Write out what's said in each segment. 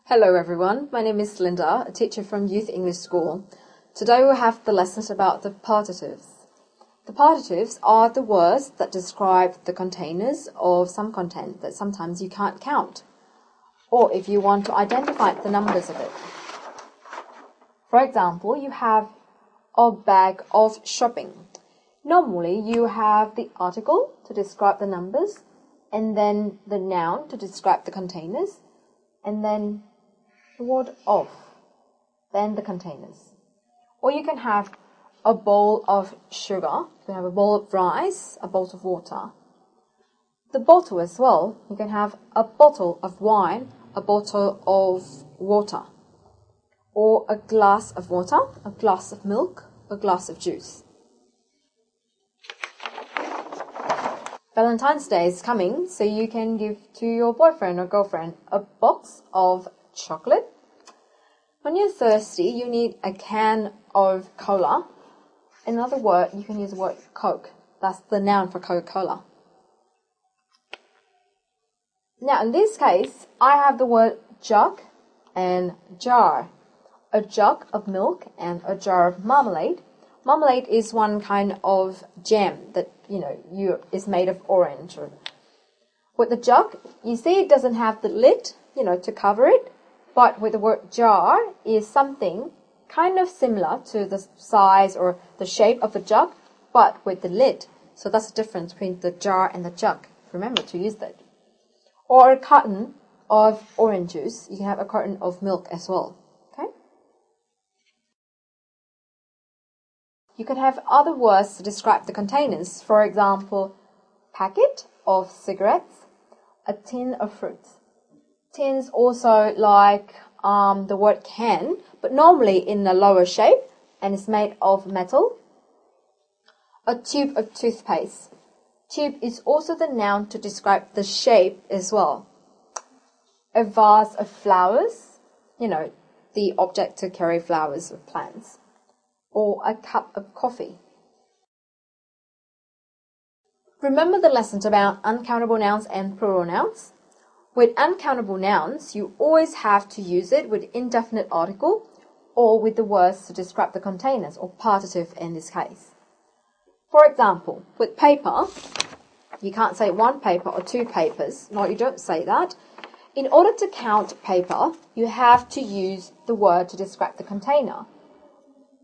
Hello everyone, my name is Linda, a teacher from Youth English School. Today we'll have the lessons about the partitives. The partitives are the words that describe the containers of some content that sometimes you can't count, or if you want to identify the numbers of it. For example, you have a bag of shopping. Normally you have the article to describe the numbers, and then the noun to describe the containers, and then the word of, then the containers. Or you can have a bowl of sugar, you can have a bowl of rice, a bowl of water. The bottle as well, you can have a bottle of wine, a bottle of water. Or a glass of water, a glass of milk, a glass of juice. Valentine's Day is coming, so you can give to your boyfriend or girlfriend a box of chocolate. When you're thirsty, you need a can of cola. Another word, you can use the word Coke. That's the noun for Coca-Cola. Now, in this case, I have the word jug and jar. A jug of milk and a jar of marmalade. Marmalade is one kind of jam that, is made of orange. With the jug, you see it doesn't have the lid, to cover it. But with the word jar is something kind of similar to the size or the shape of a jug, but with the lid. So that's the difference between the jar and the jug. Remember to use that. Or a carton of orange juice. You can have a carton of milk as well. Okay? You can have other words to describe the containers. For example, packet of cigarettes, a tin of fruits. Tins also like the word can, but normally in a lower shape, and it's made of metal. A tube of toothpaste. Tube is also the noun to describe the shape as well. A vase of flowers, the object to carry flowers or plants. Or a cup of coffee. Remember the lessons about uncountable nouns and plural nouns? With uncountable nouns, you always have to use it with indefinite article or with the words to describe the containers, or partitive in this case. For example, with paper, you can't say one paper or two papers. No, you don't say that. In order to count paper, you have to use the word to describe the container,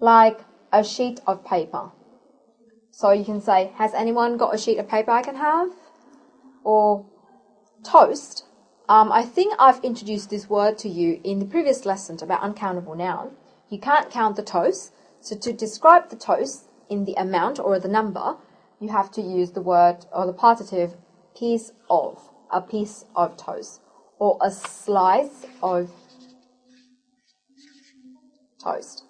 like a sheet of paper. So you can say, has anyone got a sheet of paper I can have? Or toast. I think I've introduced this word to you in the previous lesson about uncountable noun. You can't count the toast, so to describe the toast in the amount or the number, you have to use the word or the partitive piece of, a piece of toast, or a slice of toast.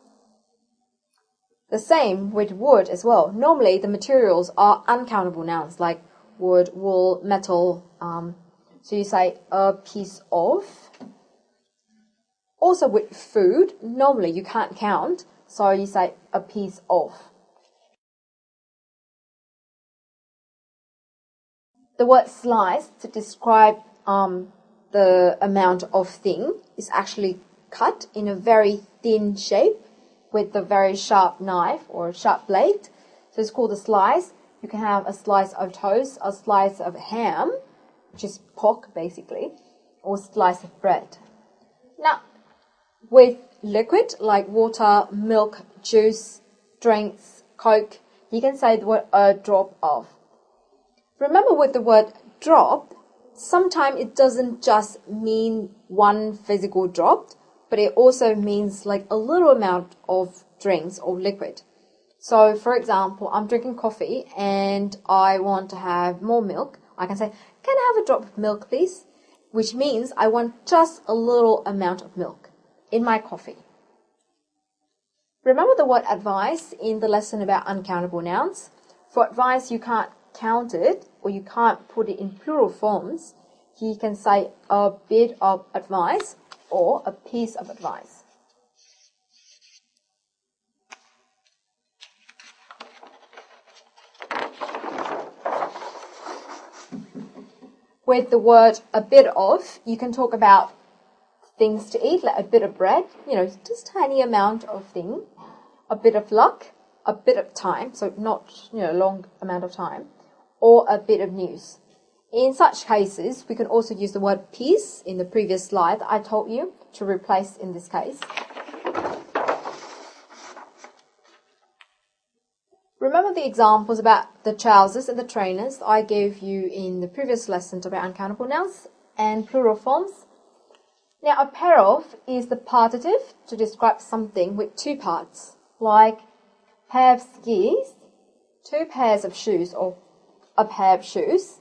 The same with wood as well. Normally the materials are uncountable nouns like wood, wool, metal. So you say a piece of. Also with food, normally you can't count, so you say a piece of. The word slice to describe the amount of thing is actually cut in a very thin shape with a very sharp knife or sharp blade. So it's called a slice. You can have a slice of toast, a slice of ham, which is pork basically, or slice of bread. Now, with liquid like water, milk, juice, drinks, Coke, you can say the word a drop of. Remember with the word drop, sometimes it doesn't just mean one physical drop, but it also means like a little amount of drinks or liquid. So for example, I'm drinking coffee and I want to have more milk. I can say, can I have a drop of milk, please? Which means I want just a little amount of milk in my coffee. Remember the word advice in the lesson about uncountable nouns? For advice, you can't count it or you can't put it in plural forms. You can say a bit of advice or a piece of advice. With the word a bit of, you can talk about things to eat, like a bit of bread, just tiny amount of thing, a bit of luck, a bit of time, so not, long amount of time, or a bit of news. In such cases, we can also use the word peace in the previous slide that I told you to replace in this case. Remember the examples about the trousers and the trainers I gave you in the previous lesson about uncountable nouns and plural forms? Now, a pair of is the partitive to describe something with two parts, like pair of skis, two pairs of shoes, or a pair of shoes,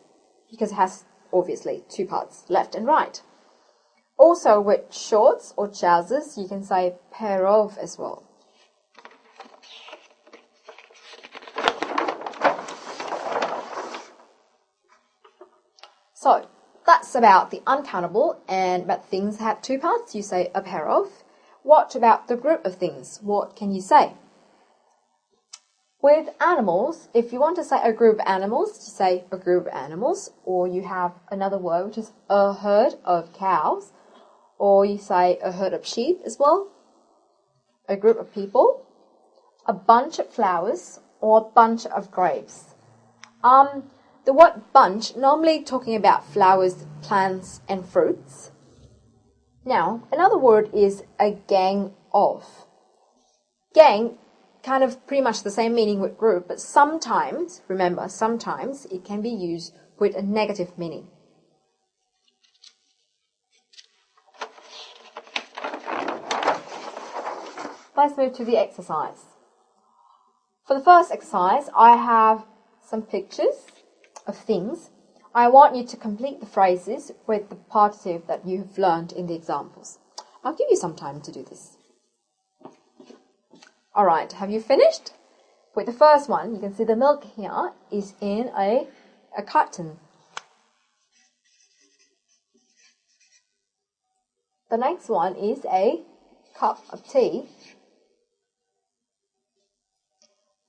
because it has obviously two parts, left and right. Also with shorts or trousers, you can say pair of as well. So that's about the uncountable, and about things that have two parts, you say a pair of. What about the group of things? What can you say? With animals, if you want to say a group of animals, you say a group of animals, or you have another word which is a herd of cows, or you say a herd of sheep as well. A group of people, a bunch of flowers, or a bunch of grapes. The word bunch, normally talking about flowers, plants, and fruits. Now, another word is a gang of. Gang, kind of pretty much the same meaning with group, but sometimes, remember, sometimes it can be used with a negative meaning. Let's move to the exercise. For the first exercise, I have some pictures of things. I want you to complete the phrases with the partitive that you have learned in the examples. I'll give you some time to do this. Alright, have you finished? With the first one, you can see the milk here is in a carton. The next one is a cup of tea.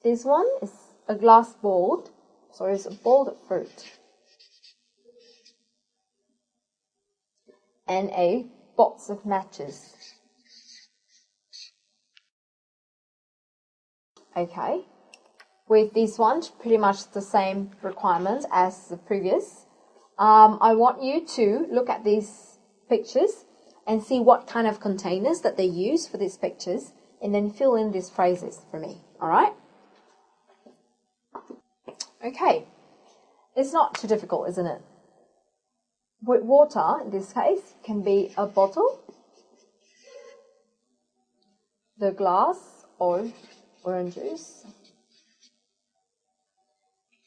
This one is a glass bowl. So it's a bowl of fruit. And a box of matches. Okay. With this one, pretty much the same requirements as the previous. I want you to look at these pictures and see what kind of containers that they use for these pictures, and then fill in these phrases for me. Alright? Okay, it's not too difficult, isn't it? With water, in this case, can be a bottle, the glass, or orange juice.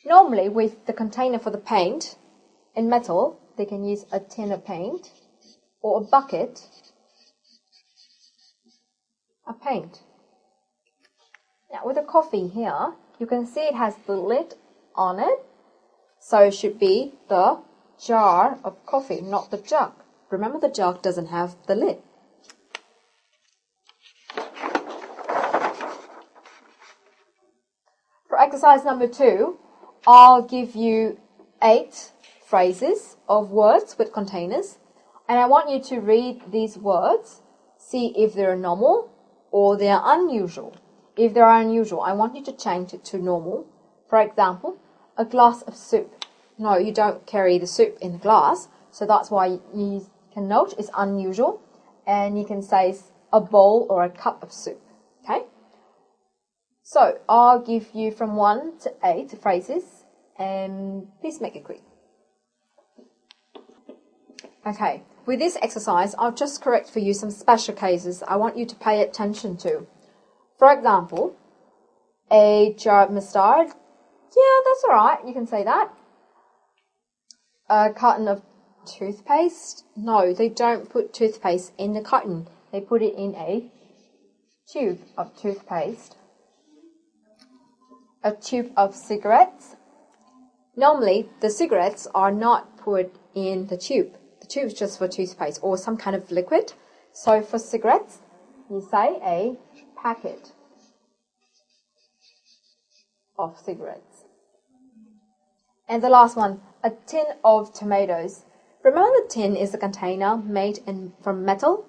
Normally, with the container for the paint, in metal, they can use a tin of paint, or a bucket of paint. Now, with the coffee here, you can see it has the lid on it, so it should be the jar of coffee, not the jug. Remember, the jug doesn't have the lid. For exercise number 2, I'll give you 8 phrases of words with containers, and I want you to read these words, see if they're normal or they're unusual. If they're unusual, I want you to change it to normal. For example, a glass of soup. No, you don't carry the soup in the glass, so that's why you can note it's unusual, and you can say a bowl or a cup of soup. Okay? So, I'll give you from 1 to 8 phrases, and please make it quick. Okay, with this exercise, I'll just correct for you some special cases I want you to pay attention to. For example, a jar of mustard. Yeah, that's alright, you can say that. A carton of toothpaste. No, they don't put toothpaste in the carton. They put it in a tube of toothpaste. A tube of cigarettes. Normally, the cigarettes are not put in the tube. The tube is just for toothpaste or some kind of liquid. So for cigarettes, you say a packet of cigarettes. And the last one, a tin of tomatoes. Remember the tin is a container made from metal?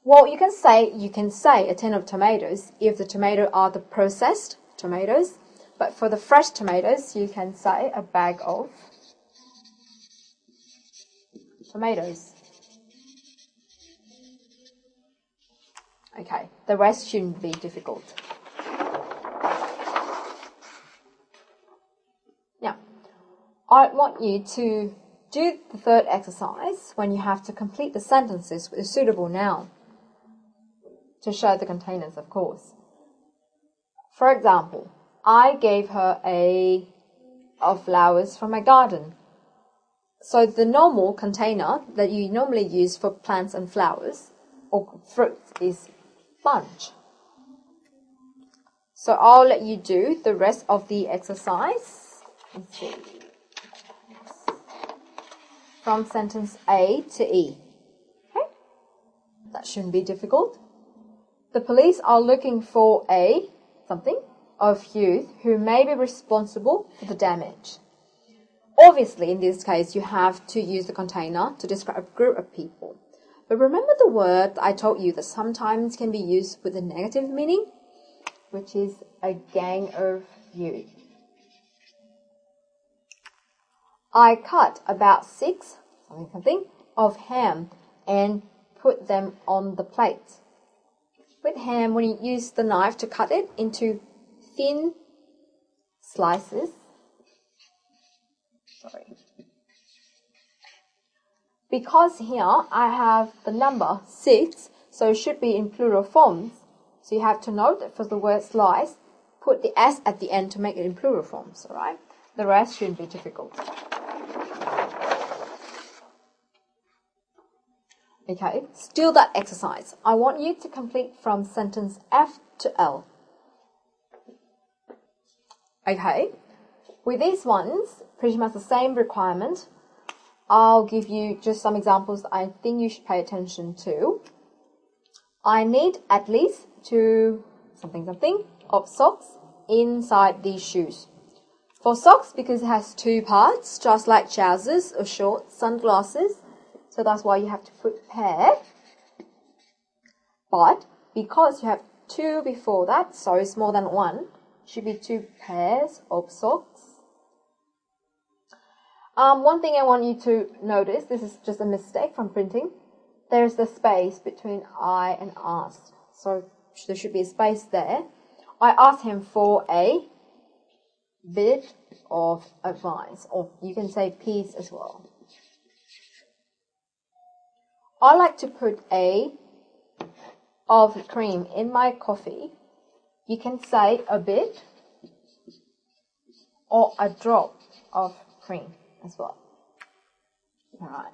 Well, you can say a tin of tomatoes if the tomatoes are the processed tomatoes, but for the fresh tomatoes, you can say a bag of tomatoes. Okay, the rest shouldn't be difficult. Now, I want you to do the third exercise when you have to complete the sentences with a suitable noun to show the containers, of course. For example, I gave her of flowers from my garden. So the normal container that you normally use for plants and flowers or fruits is bunch. So I'll let you do the rest of the exercise. Let's see. From sentence A to E. Okay? That shouldn't be difficult. The police are looking for something of youth who may be responsible for the damage. Obviously, in this case, you have to use the container to describe a group of people. But remember the word I told you that sometimes can be used with a negative meaning, which is a gang of youth. I cut about 6 of ham and put them on the plate. With ham, when you use the knife to cut it into thin slices, because here I have the number 6, so it should be in plural forms. So you have to note that for the word slice, put the S at the end to make it in plural forms, alright? The rest shouldn't be difficult. Okay, still that exercise. I want you to complete from sentence F to L. Okay, with these ones, pretty much the same requirement. I'll give you just some examples that I think you should pay attention to. I need at least 2 of socks inside these shoes. For socks, because it has 2 parts, just like trousers or shorts, sunglasses, so that's why you have to put pair. But because you have 2 before that, so it's more than 1, should be 2 pairs of socks. One thing I want you to notice, this is just a mistake from printing. There's the space between I and asked. So there should be a space there. I asked him for a bit of advice, or you can say piece as well. I like to put a of cream in my coffee. You can say a bit or a drop of cream as well. Alright.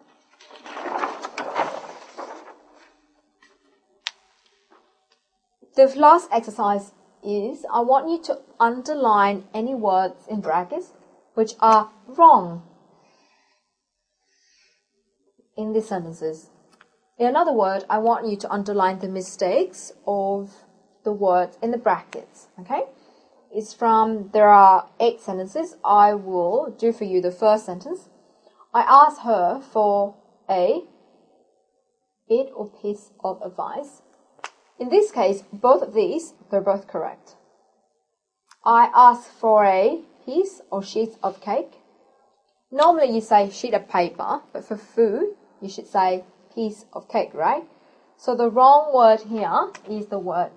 The last exercise is I want you to underline any words in brackets which are wrong in these sentences. In another word, I want you to underline the mistakes of the words in the brackets, okay? There are 8 sentences. I will do for you the first sentence. I asked her for a bit or piece of advice. In this case, both of these, they're both correct. I asked for a piece or sheet of cake. Normally you say sheet of paper, but for food, you should say piece of cake, right? So the wrong word here is the word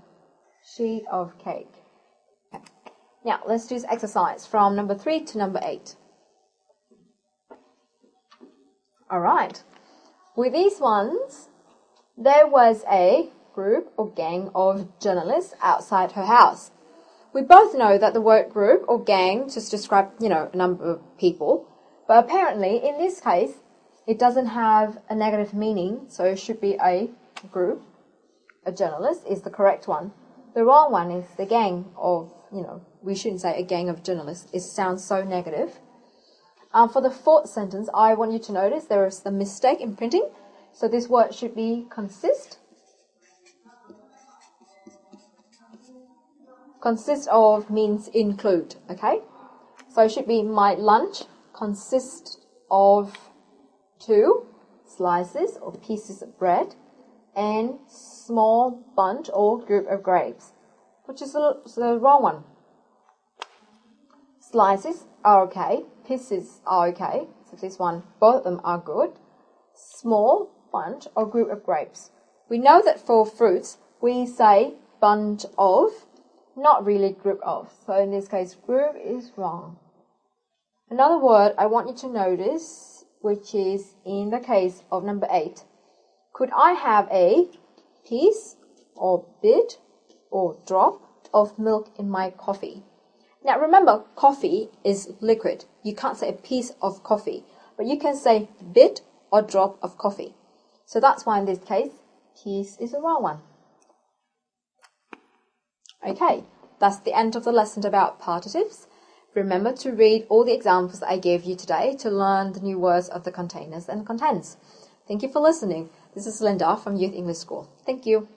sheet of cake. Okay. Now, let's do this exercise from number 3 to number 8. Alright. With these ones, there was a group or gang of journalists outside her house. We both know that the word group or gang just describes, a number of people. But apparently, in this case, it doesn't have a negative meaning, so it should be a group. A journalist is the correct one. The wrong one is the gang of, we shouldn't say a gang of journalists. It sounds so negative. For the fourth sentence, I want you to notice there is a mistake in printing. So this word should be consist. Consist of means include, okay? So it should be my lunch consists of 2 slices or pieces of bread, and small bunch or group of grapes, which is the wrong one. Slices are okay, pieces are okay, so this one, both of them are good. Small bunch or group of grapes. We know that for fruits, we say bunch of, not really group of. So in this case, group is wrong. Another word I want you to notice, which is in the case of number 8. Could I have a piece or bit or drop of milk in my coffee? Now remember, coffee is liquid. You can't say a piece of coffee, but you can say bit or drop of coffee. So that's why in this case, piece is the wrong one. Okay, that's the end of the lesson about partitives. Remember to read all the examples that I gave you today to learn the new words of the containers and contents. Thank you for listening. This is Linda from Youth English School. Thank you.